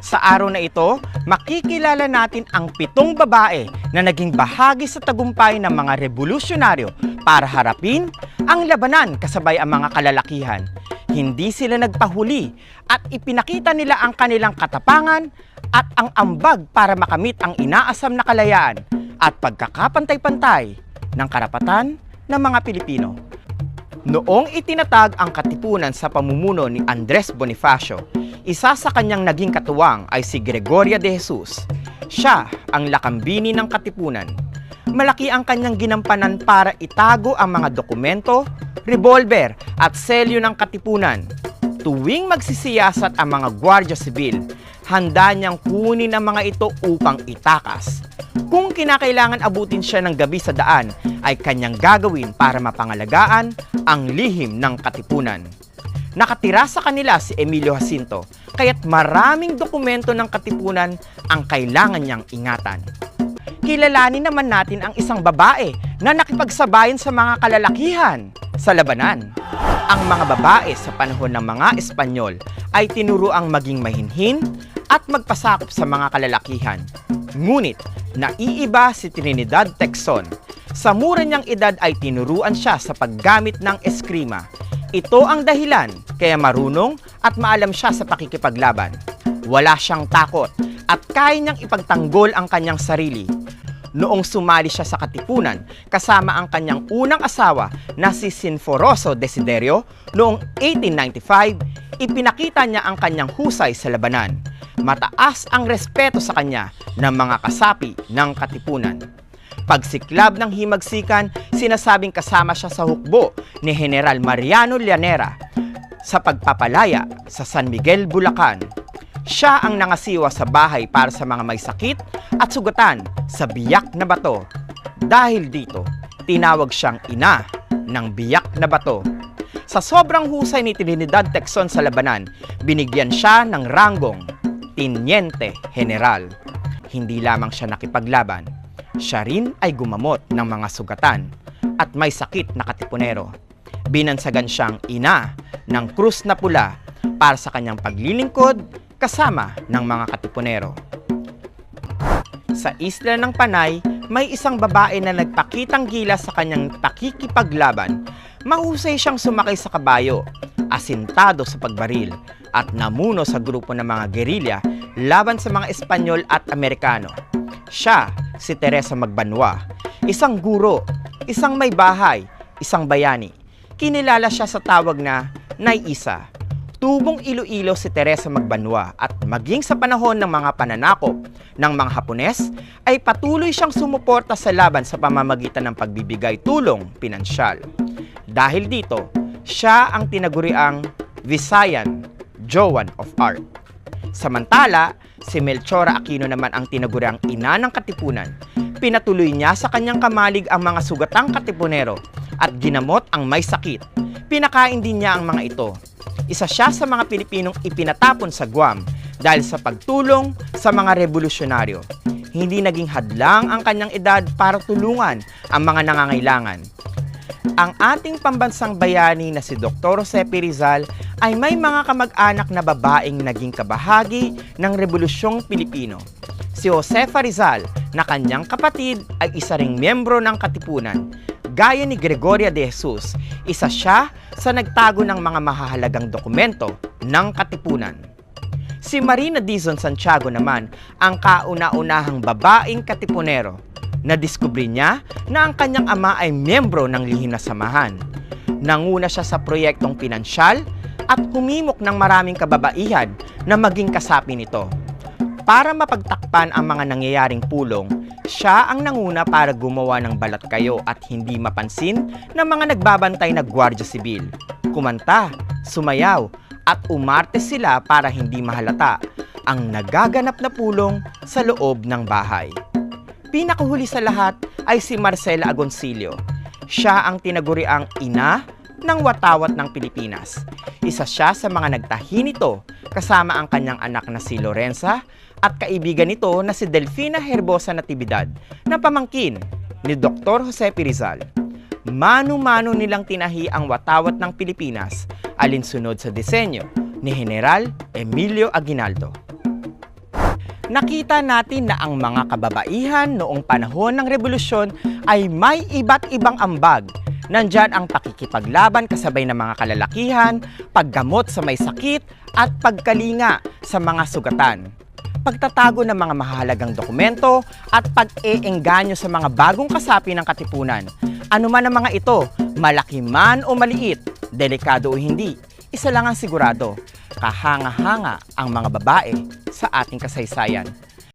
Sa araw na ito, makikilala natin ang 7 babae na naging bahagi sa tagumpay ng mga revolusyonaryo para harapin ang labanan kasabay ang mga kalalakihan. Hindi sila nagpahuli at ipinakita nila ang kanilang katapangan at ang ambag para makamit ang inaasam na kalayaan at pagkakapantay-pantay ng karapatan ng mga Pilipino. Noong itinatag ang katipunan sa pamumuno ni Andres Bonifacio, isa sa kanyang naging katuwang ay si Gregoria de Jesus. Siya ang lakambini ng katipunan. Malaki ang kanyang ginampanan para itago ang mga dokumento, revolver at selyo ng katipunan. Tuwing magsisiyasat ang mga Guardia Civil, handa niyang kunin ang mga ito upang itakas. Kung kinakailangan abutin siya ng gabi sa daan, ay kanyang gagawin para mapangalagaan ang lihim ng katipunan. Nakatira sa kanila si Emilio Jacinto, kaya't maraming dokumento ng katipunan ang kailangan niyang ingatan. Kilalanin naman natin ang isang babae na nakipagsabayan sa mga kalalakihan sa labanan. Ang mga babae sa panahon ng mga Espanyol ay tinuruang maging mahinhin at magpasakop sa mga kalalakihan. Ngunit, naiiba si Trinidad Tecson. Sa mura niyang edad ay tinuruan siya sa paggamit ng eskrima. Ito ang dahilan kaya marunong at maalam siya sa pakikipaglaban. Wala siyang takot at kaya niyang ipagtanggol ang kanyang sarili. Noong sumali siya sa katipunan kasama ang kanyang unang asawa na si Sinforoso Desiderio noong 1895, ipinakita niya ang kanyang husay sa labanan. Mataas ang respeto sa kanya ng mga kasapi ng katipunan. Pagsiklab ng himagsikan, sinasabing kasama siya sa hukbo ni General Mariano Llanera sa pagpapalaya sa San Miguel, Bulacan. Siya ang nangasiwa sa bahay para sa mga may sakit at sugatan sa biyak na bato. Dahil dito, tinawag siyang ina ng biyak na bato. Sa sobrang husay ni Trinidad Tecson sa labanan, binigyan siya ng ranggong Teniente General. Hindi lamang siya nakipaglaban, siya rin ay gumamot ng mga sugatan at may sakit na katipunero. Binansagan siyang ina ng krus na pula para sa kanyang paglilingkod kasama ng mga katipunero. Sa isla ng Panay, may isang babae na nagpakitang gilas sa kanyang pakikipaglaban. Mahusay siyang sumakay sa kabayo, asintado sa pagbaril, at namuno sa grupo ng mga gerilya laban sa mga Espanyol at Amerikano. Siya si Teresa Magbanua, isang guro, isang may bahay, isang bayani. Kinilala siya sa tawag na Nay Isa. Tubong Iloilo si Teresa Magbanua at maging sa panahon ng mga pananakop ng mga Hapones ay patuloy siyang sumuporta sa laban sa pamamagitan ng pagbibigay tulong pinansyal. Dahil dito, siya ang tinaguriang Visayan Joan of Arc. Samantala, si Melchora Aquino naman ang tinaguriang ina ng katipunan. Pinatuloy niya sa kanyang kamalig ang mga sugatang katipunero at ginamot ang may sakit. Pinakain din niya ang mga ito. Isa siya sa mga Pilipinong ipinatapon sa Guam dahil sa pagtulong sa mga revolusyonaryo. Hindi naging hadlang ang kanyang edad para tulungan ang mga nangangailangan. Ang ating pambansang bayani na si Dr. Jose P. Rizal ay may mga kamag-anak na babaeng naging kabahagi ng Rebolusyong Pilipino. Si Josefa Rizal na kanyang kapatid ay isa ring miyembro ng katipunan. Gaya ni Gregoria de Jesus, isa siya sa nagtago ng mga mahahalagang dokumento ng katipunan. Si Marina Dizon Santiago naman ang kauna-unahang babaeng katipunero. Nadiskubre niya na ang kanyang ama ay miyembro ng lihim na samahan. Nanguna siya sa proyektong pinansyal at humimok ng maraming kababaihan na maging kasapi nito. Para mapagtakpan ang mga nangyayaring pulong, siya ang nanguna para gumawa ng balat kayo at hindi mapansin ng mga nagbabantay na Guardia Civil. Kumanta, sumayaw, at umarte sila para hindi mahalata ang nagaganap na pulong sa loob ng bahay. Pinakahuli sa lahat ay si Marcela Agoncillo. Siya ang tinaguriang ina ng watawat ng Pilipinas. Isa siya sa mga nagtahi nito kasama ang kanyang anak na si Lorenza at kaibigan nito na si Delfina Herbosa Natividad na pamangkin ni Dr. Jose P. Rizal. Mano-mano nilang tinahi ang watawat ng Pilipinas alinsunod sa disenyo ni General Emilio Aguinaldo. nakita natin na ang mga kababaihan noong panahon ng revolusyon ay may iba't ibang ambag. Nandyan ang pakikipaglaban kasabay ng mga kalalakihan, paggamot sa may sakit, at pagkalinga sa mga sugatan. Pagtatago ng mga mahalagang dokumento at pag-eengganyo sa mga bagong kasapi ng katipunan. Ano man ang mga ito, malaki man o maliit, delikado o hindi, isa lang ang sigurado, kahanga-hanga ang mga babae sa ating kasaysayan.